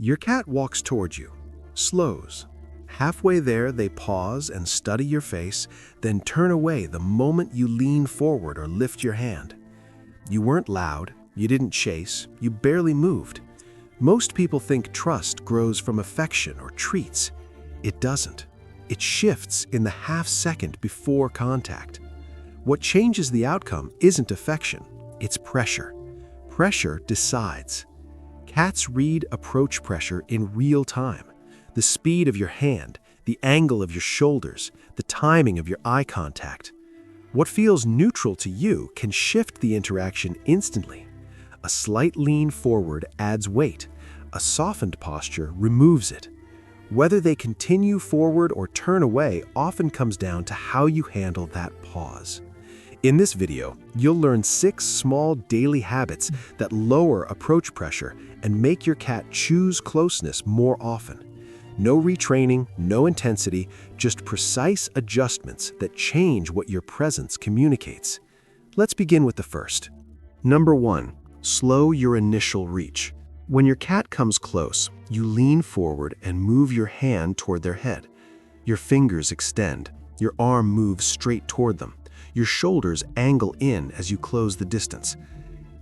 Your cat walks towards you, slows. Halfway there, they pause and study your face, then turn away the moment you lean forward or lift your hand. You weren't loud, you didn't chase, you barely moved. Most people think trust grows from affection or treats. It doesn't. It shifts in the half second before contact. What changes the outcome isn't affection, it's pressure. Pressure decides. Cats read approach pressure in real time. The speed of your hand, the angle of your shoulders, the timing of your eye contact. What feels neutral to you can shift the interaction instantly. A slight lean forward adds weight. A softened posture removes it. Whether they continue forward or turn away often comes down to how you handle that pause. In this video, you'll learn 6 small daily habits that lower approach pressure and make your cat choose closeness more often. No retraining, no intensity, just precise adjustments that change what your presence communicates. Let's begin with the first. Number 1, slow your initial reach. When your cat comes close, you lean forward and move your hand toward their head. Your fingers extend, your arm moves straight toward them. Your shoulders angle in as you close the distance.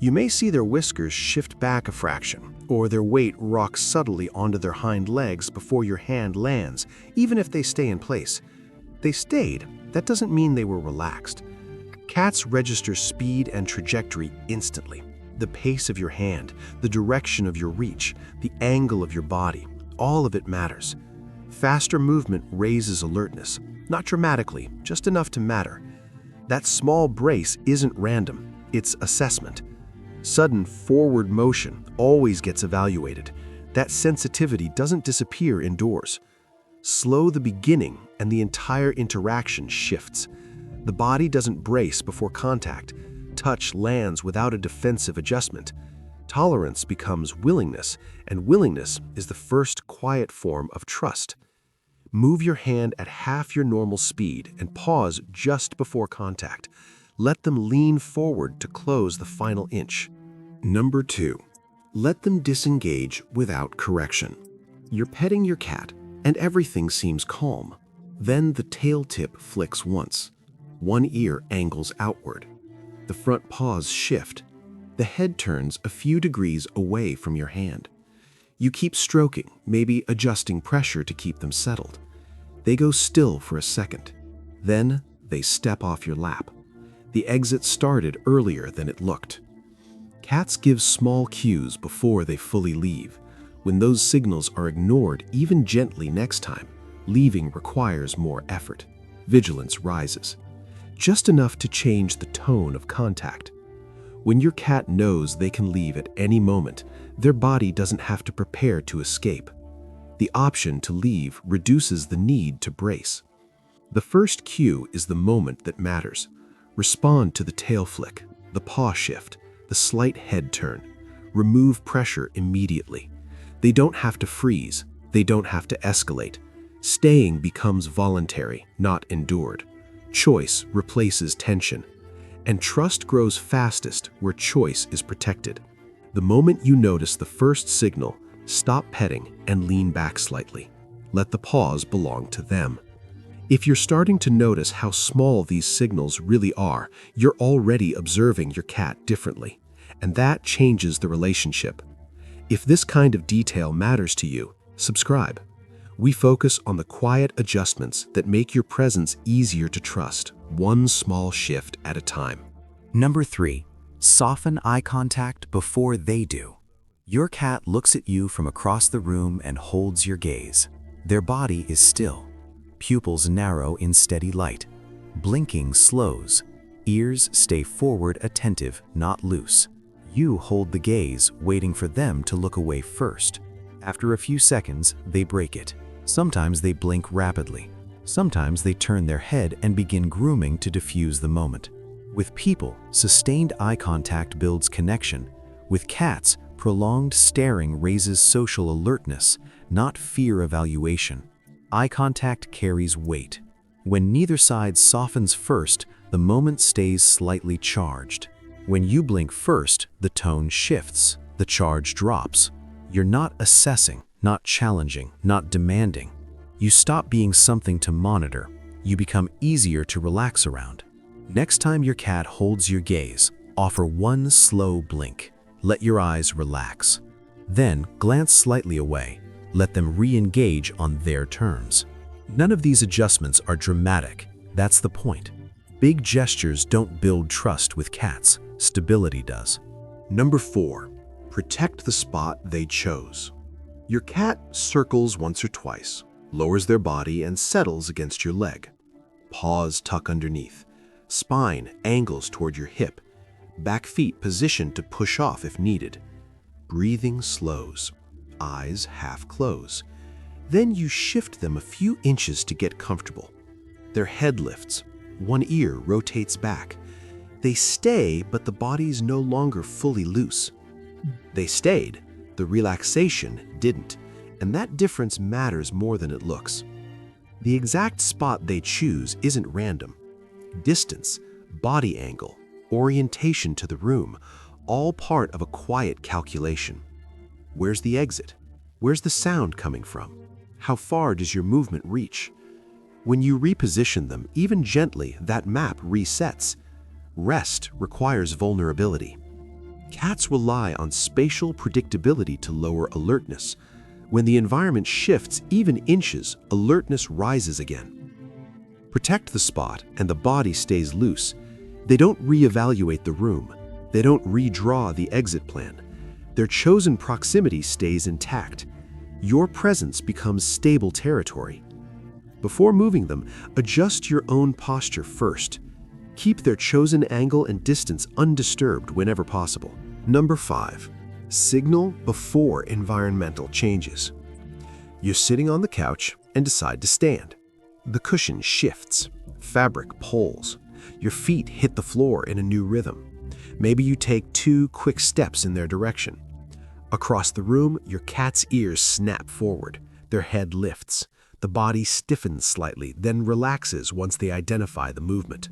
You may see their whiskers shift back a fraction, or their weight rock subtly onto their hind legs before your hand lands, even if they stay in place. They stayed, that doesn't mean they were relaxed. Cats register speed and trajectory instantly. The pace of your hand, the direction of your reach, the angle of your body, all of it matters. Faster movement raises alertness, not dramatically, just enough to matter. That small brace isn't random, it's assessment. Sudden forward motion always gets evaluated. That sensitivity doesn't disappear indoors. Slow the beginning and the entire interaction shifts. The body doesn't brace before contact. Touch lands without a defensive adjustment. Tolerance becomes willingness, and willingness is the first quiet form of trust. Move your hand at half your normal speed and pause just before contact. Let them lean forward to close the final inch. Number 2, let them disengage without correction. You're petting your cat, and everything seems calm. Then the tail tip flicks once. One ear angles outward. The front paws shift. The head turns a few degrees away from your hand. You keep stroking, maybe adjusting pressure to keep them settled. They go still for a second. Then they step off your lap. The exit started earlier than it looked. Cats give small cues before they fully leave. When those signals are ignored even gently next time, leaving requires more effort. Vigilance rises. Just enough to change the tone of contact. When your cat knows they can leave at any moment, their body doesn't have to prepare to escape. The option to leave reduces the need to brace. The first cue is the moment that matters. Respond to the tail flick, the paw shift, the slight head turn. Remove pressure immediately. They don't have to freeze. They don't have to escalate. Staying becomes voluntary, not endured. Choice replaces tension. And trust grows fastest where choice is protected. The moment you notice the first signal, stop petting and lean back slightly. Let the pause belong to them. If you're starting to notice how small these signals really are, you're already observing your cat differently, and that changes the relationship. If this kind of detail matters to you, subscribe. We focus on the quiet adjustments that make your presence easier to trust, one small shift at a time. Number 3, soften eye contact before they do. Your cat looks at you from across the room and holds your gaze. Their body is still. Pupils narrow in steady light. Blinking slows. Ears stay forward attentive, not loose. You hold the gaze, waiting for them to look away first. After a few seconds, they break it. Sometimes they blink rapidly. Sometimes they turn their head and begin grooming to diffuse the moment. With people, sustained eye contact builds connection. With cats, prolonged staring raises social alertness, not fear evaluation. Eye contact carries weight. When neither side softens first, the moment stays slightly charged. When you blink first, the tone shifts, the charge drops. You're not assessing, not challenging, not demanding. You stop being something to monitor. You become easier to relax around. Next time your cat holds your gaze, offer one slow blink. Let your eyes relax. Then glance slightly away. Let them re-engage on their terms. None of these adjustments are dramatic. That's the point. Big gestures don't build trust with cats. Stability does. Number 4, protect the spot they chose. Your cat circles once or twice, lowers their body and settles against your leg. Paws tuck underneath. Spine angles toward your hip. Back feet positioned to push off if needed. Breathing slows. Eyes half close. Then you shift them a few inches to get comfortable. Their head lifts. One ear rotates back. They stay, but the body's no longer fully loose. They stayed. The relaxation didn't. And that difference matters more than it looks. The exact spot they choose isn't random. Distance, body angle, orientation to the room, all part of a quiet calculation. Where's the exit? Where's the sound coming from? How far does your movement reach? When you reposition them, even gently, that map resets. Rest requires vulnerability. Cats rely on spatial predictability to lower alertness. When the environment shifts even inches, alertness rises again. Protect the spot and the body stays loose. They don't reevaluate the room. They don't redraw the exit plan. Their chosen proximity stays intact. Your presence becomes stable territory. Before moving them, adjust your own posture first. Keep their chosen angle and distance undisturbed whenever possible. Number 5, signal before environmental changes. You're sitting on the couch and decide to stand. The cushion shifts, fabric pulls. Your feet hit the floor in a new rhythm. Maybe you take 2 quick steps in their direction. Across the room, your cat's ears snap forward. Their head lifts. The body stiffens slightly, then relaxes once they identify the movement.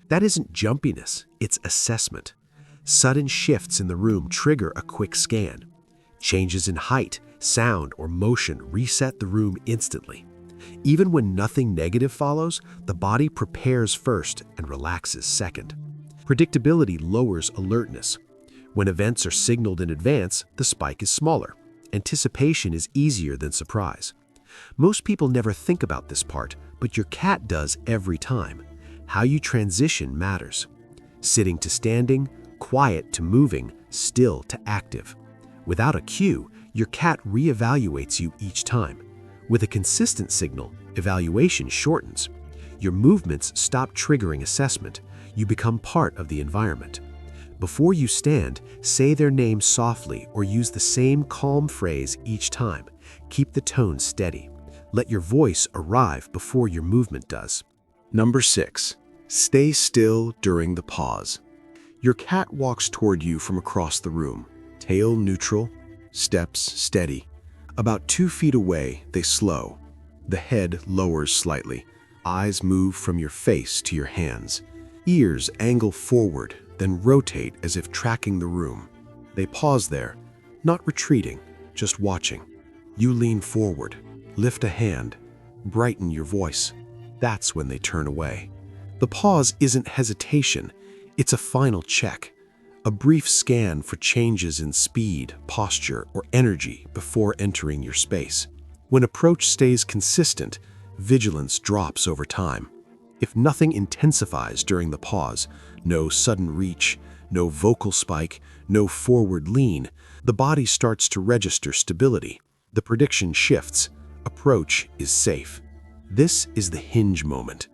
That isn't jumpiness, it's assessment. Sudden shifts in the room trigger a quick scan. Changes in height, sound, or motion reset the room instantly. Even when nothing negative follows, the body prepares first and relaxes second. Predictability lowers alertness. When events are signaled in advance, the spike is smaller. Anticipation is easier than surprise. Most people never think about this part, but your cat does every time. How you transition matters. Sitting to standing, quiet to moving, still to active. Without a cue, your cat reevaluates you each time. With a consistent signal, evaluation shortens. Your movements stop triggering assessment. You become part of the environment. Before you stand, say their name softly or use the same calm phrase each time. Keep the tone steady. Let your voice arrive before your movement does. Number 6, stay still during the pause. Your cat walks toward you from across the room. Tail neutral, steps steady. About 2 feet away, they slow. The head lowers slightly. Eyes move from your face to your hands. Ears angle forward, then rotate as if tracking the room. They pause there, not retreating, just watching. You lean forward, lift a hand, brighten your voice. That's when they turn away. The pause isn't hesitation, it's a final check. A brief scan for changes in speed, posture, or energy before entering your space. When approach stays consistent, vigilance drops over time. If nothing intensifies during the pause, no sudden reach, no vocal spike, no forward lean, the body starts to register stability. The prediction shifts. Approach is safe. This is the hinge moment.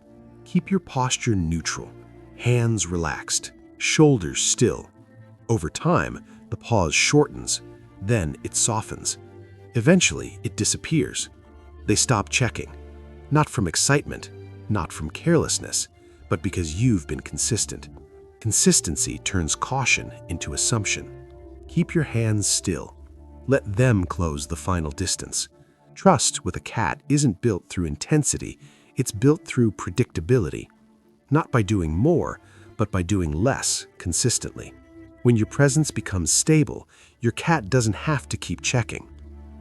Keep your posture neutral, hands relaxed, shoulders still. Over time, the pause shortens, then it softens. Eventually, it disappears. They stop checking, not from excitement, not from carelessness, but because you've been consistent. Consistency turns caution into assumption. Keep your hands still. Let them close the final distance. Trust with a cat isn't built through intensity, it's built through predictability. Not by doing more, but by doing less consistently. When your presence becomes stable, your cat doesn't have to keep checking.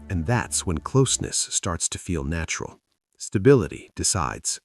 And that's when closeness starts to feel natural. Stability decides.